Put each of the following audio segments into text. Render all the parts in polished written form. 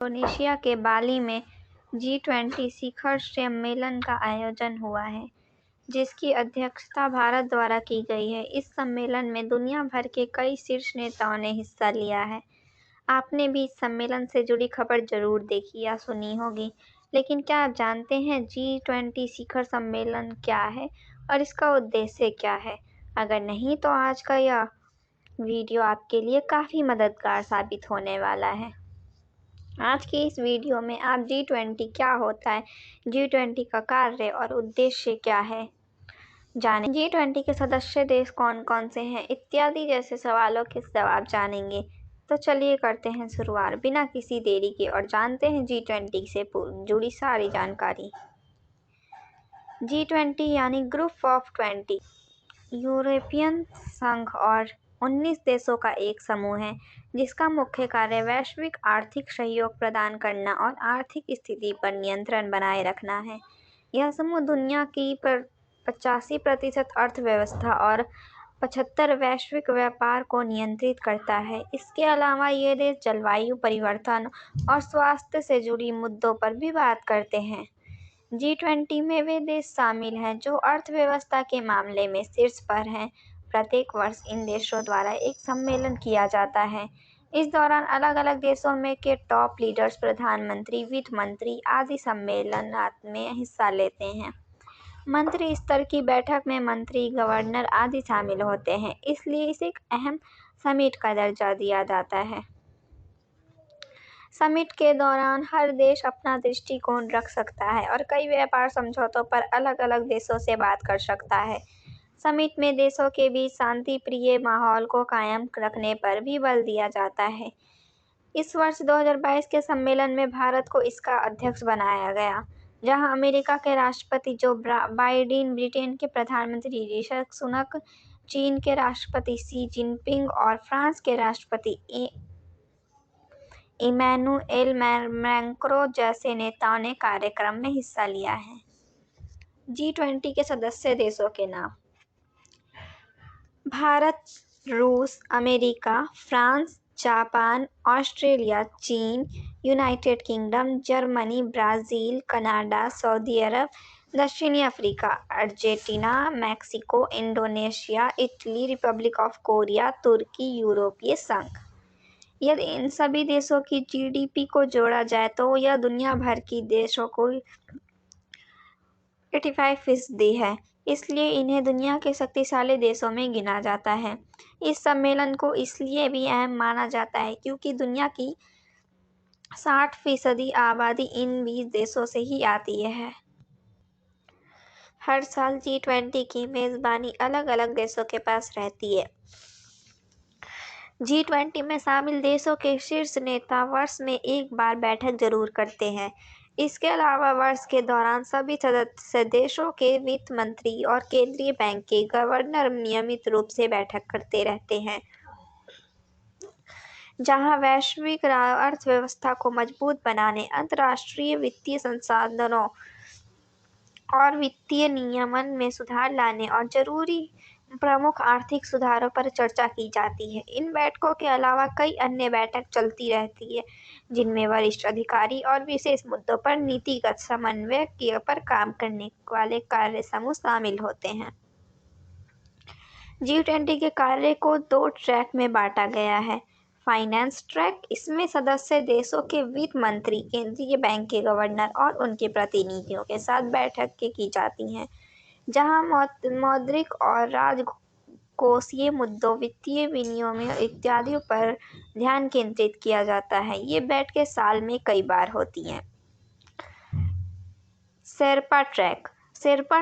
Indonesia के बाली में G20 शिखर सम्मेलन का आयोजन हुआ है, जिसकी अध्यक्षता भारत द्वारा की गई है। इस सम्मेलन में दुनिया भर के कई शीर्ष नेताओं ने हिस्सा लिया है। आपने भी इस सम्मेलन से जुड़ी खबर जरूर देखी या सुनी होगी, लेकिन क्या आप जानते हैं G20 शिखर सम्मेलन क्या है और इसका उद्देश्य क्या है? अगर नहीं, तो आज का यह वीडियो आपके लिए काफ़ी मददगार साबित होने वाला है। आज की इस वीडियो में आप G20 क्या होता है, G20 का कार्य और उद्देश्य क्या है, जानें। G20 के सदस्य देश कौन कौन से हैं इत्यादि जैसे सवालों के जवाब जानेंगे। तो चलिए करते हैं शुरुआत बिना किसी देरी के और जानते हैं G20 से जुड़ी सारी जानकारी। G20 यानी ग्रुप ऑफ 20 यूरोपियन संघ और 19 देशों का एक समूह है, जिसका मुख्य कार्य वैश्विक आर्थिक सहयोग प्रदान करना और आर्थिक स्थिति पर नियंत्रण बनाए रखना है। यह समूह दुनिया की 85% अर्थव्यवस्था और 75 वैश्विक व्यापार को नियंत्रित करता है। इसके अलावा ये देश जलवायु परिवर्तन और स्वास्थ्य से जुड़ी मुद्दों पर भी बात करते हैं। G20 में वे देश शामिल हैं जो अर्थव्यवस्था के मामले में शीर्ष पर हैं। प्रत्येक वर्ष इन देशों द्वारा एक सम्मेलन किया जाता है। इस दौरान अलग अलग देशों में के टॉप लीडर्स, प्रधानमंत्री, वित्त मंत्री आदि सम्मेलन में हिस्सा लेते हैं। मंत्री स्तर की बैठक में मंत्री, गवर्नर आदि शामिल होते हैं, इसलिए इसे एक अहम समिट का दर्जा दिया जाता है। समिट के दौरान हर देश अपना दृष्टिकोण रख सकता है और कई व्यापार समझौतों पर अलग अलग देशों से बात कर सकता है। समिट में देशों के बीच शांतिप्रिय माहौल को कायम रखने पर भी बल दिया जाता है। इस वर्ष 2022 के सम्मेलन में भारत को इसका अध्यक्ष बनाया गया, जहां अमेरिका के राष्ट्रपति जो बाइडेन, ब्रिटेन के प्रधानमंत्री ऋषि सुनक, चीन के राष्ट्रपति शी जिनपिंग और फ्रांस के राष्ट्रपति इमैनुएल मैक्रों जैसे नेताओं ने कार्यक्रम में हिस्सा लिया है। G20 के सदस्य देशों के नाम: भारत, रूस, अमेरिका, फ्रांस, जापान, ऑस्ट्रेलिया, चीन, United Kingdom, Germany, Brazil, Canada, Saudi Arab, दक्षिणी Africa, Argentina, Mexico, Indonesia, Italy, Republic of Korea, तुर्की, यूरोपीय संघ। यदि इन सभी देशों की GDP को जोड़ा जाए तो यह दुनिया भर की देशों को 85% है, इसलिए इन्हें दुनिया के शक्तिशाली देशों में गिना जाता है। इस सम्मेलन को इसलिए भी अहम माना जाता है क्योंकि दुनिया की 60% आबादी इन 20 देशों से ही आती है। हर साल G20 की मेजबानी अलग अलग देशों के पास रहती है। G20 में शामिल देशों के शीर्ष नेता वर्ष में एक बार बैठक जरूर करते हैं। इसके अलावा वर्ष के दौरान सभी सदस्य देशों के वित्त मंत्री और केंद्रीय बैंक के गवर्नर नियमित रूप से बैठक करते रहते हैं, जहां वैश्विक अर्थव्यवस्था को मजबूत बनाने, अंतर्राष्ट्रीय वित्तीय संसाधनों और वित्तीय नियमन में सुधार लाने और जरूरी प्रमुख आर्थिक सुधारों पर चर्चा की जाती है। इन बैठकों के अलावा कई अन्य बैठक चलती रहती है, जिनमें वरिष्ठ अधिकारी और विशेष मुद्दों पर नीतिगत समन्वय पर काम करने वाले कार्य समूह शामिल होते हैं। G20 के कार्य को 2 ट्रैक में बांटा गया है। फाइनेंस ट्रैक: इसमें सदस्य देशों के वित्त मंत्री, केंद्रीय बैंक के गवर्नर और उनके प्रतिनिधियों के साथ बैठकें की जाती हैं, जहां मौद्रिक और राजकोषीय मुद्दों, वित्तीय विनियमों इत्यादि पर ध्यान केंद्रित किया जाता है। ये बैठकें साल में कई बार होती हैं। शेरपा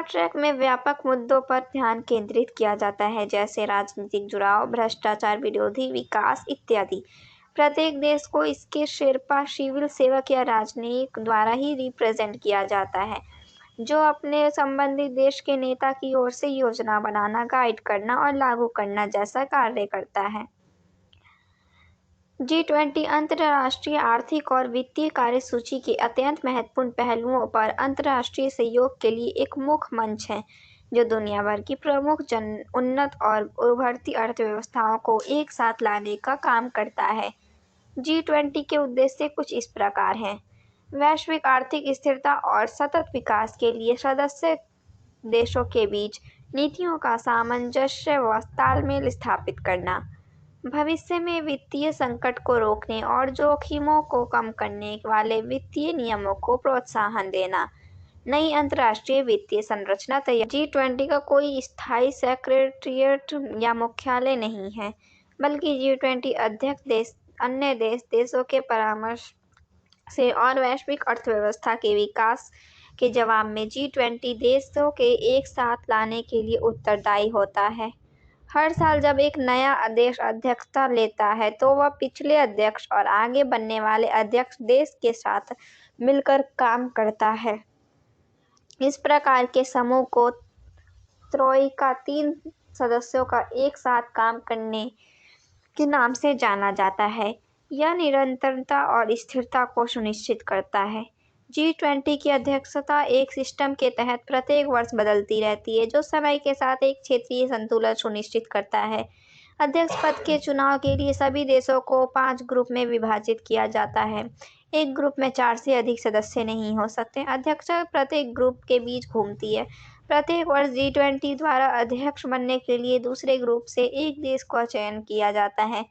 ट्रैक में व्यापक मुद्दों पर ध्यान केंद्रित किया जाता है, जैसे राजनीतिक जुड़ाव, भ्रष्टाचार विरोधी, विकास इत्यादि। प्रत्येक देश को इसके शेरपा सिविल सेवक या राजनयिक द्वारा ही रिप्रेजेंट किया जाता है, जो अपने संबंधित देश के नेता की ओर से योजना बनाना, गाइड करना और लागू करना जैसा कार्य करता है। G20 अंतर्राष्ट्रीय आर्थिक और वित्तीय कार्यसूची के अत्यंत महत्वपूर्ण पहलुओं पर अंतर्राष्ट्रीय सहयोग के लिए एक मुख्य मंच है, जो दुनिया भर की प्रमुख उन्नत और उभरती अर्थव्यवस्थाओं को एक साथ लाने का काम करता है। G20 के उद्देश्य कुछ इस प्रकार हैं। वैश्विक आर्थिक स्थिरता और सतत विकास के लिए सदस्य देशों के बीच नीतियों का सामंजस्य व तालमेल स्थापित करना। भविष्य में वित्तीय संकट को रोकने और जोखिमों को कम करने वाले वित्तीय नियमों को प्रोत्साहन देना। नई अंतर्राष्ट्रीय वित्तीय संरचना तैयार। G20 का कोई स्थायी सेक्रेटेरिएट या मुख्यालय नहीं है, बल्कि G20 अध्यक्ष देश अन्य देशों के परामर्श से और वैश्विक अर्थव्यवस्था के विकास के जवाब में G20 देशों के एक साथ लाने के लिए उत्तरदायी होता है। हर साल जब एक नया देश अध्यक्षता लेता है तो वह पिछले अध्यक्ष और आगे बनने वाले अध्यक्ष देश के साथ मिलकर काम करता है। इस प्रकार के समूह को त्रोइका 3 सदस्यों का एक साथ काम करने के नाम से जाना जाता है। यह निरंतरता और स्थिरता को सुनिश्चित करता है। G20 की अध्यक्षता एक सिस्टम के तहत प्रत्येक वर्ष बदलती रहती है, जो समय के साथ एक क्षेत्रीय संतुलन सुनिश्चित करता है। अध्यक्ष पद के चुनाव के लिए सभी देशों को 5 ग्रुप में विभाजित किया जाता है। एक ग्रुप में 4 से अधिक सदस्य नहीं हो सकते। अध्यक्षता प्रत्येक ग्रुप के बीच घूमती है। प्रत्येक वर्ष G20 द्वारा अध्यक्ष बनने के लिए दूसरे ग्रुप से एक देश का चयन किया जाता है।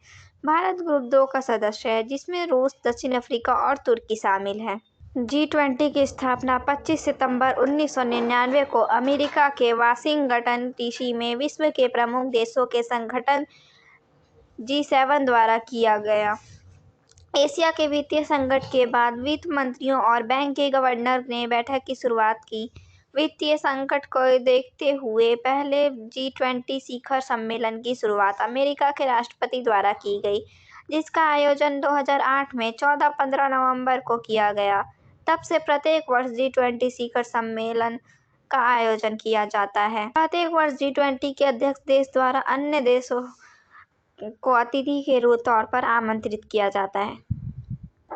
भारत ग्रुप 2 का सदस्य है, जिसमें रूस, दक्षिण अफ्रीका और तुर्की शामिल है। G20 की स्थापना 25 सितंबर 1999 को अमेरिका के वाशिंगटन डीसी में विश्व के प्रमुख देशों के संगठन G7 द्वारा किया गया। एशिया के वित्तीय संकट के बाद वित्त मंत्रियों और बैंक के गवर्नर ने बैठक की शुरुआत की। वित्तीय संकट को देखते हुए पहले G20 शिखर सम्मेलन की शुरुआत अमेरिका के राष्ट्रपति द्वारा की गई, जिसका आयोजन 2008 में 14-15 नवंबर को किया गया। तब से प्रत्येक वर्ष G20 शिखर सम्मेलन का आयोजन किया जाता है। प्रत्येक वर्ष G20 के अध्यक्ष देश द्वारा अन्य देशों को अतिथि के तौर पर आमंत्रित किया जाता है।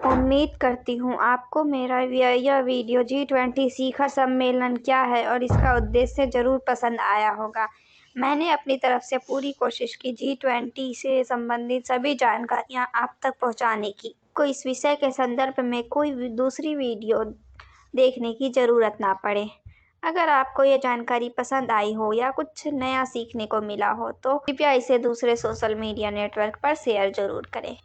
उम्मीद करती हूँ आपको मेरा यह वीडियो G20 शिखर सम्मेलन क्या है और इसका उद्देश्य जरूर पसंद आया होगा। मैंने अपनी तरफ से पूरी कोशिश की G20 से संबंधित सभी जानकारियाँ आप तक पहुँचाने की। को इस विषय के संदर्भ में कोई दूसरी वीडियो देखने की ज़रूरत ना पड़े। अगर आपको ये जानकारी पसंद आई हो या कुछ नया सीखने को मिला हो तो कृपया इसे दूसरे सोशल मीडिया नेटवर्क पर शेयर ज़रूर करें।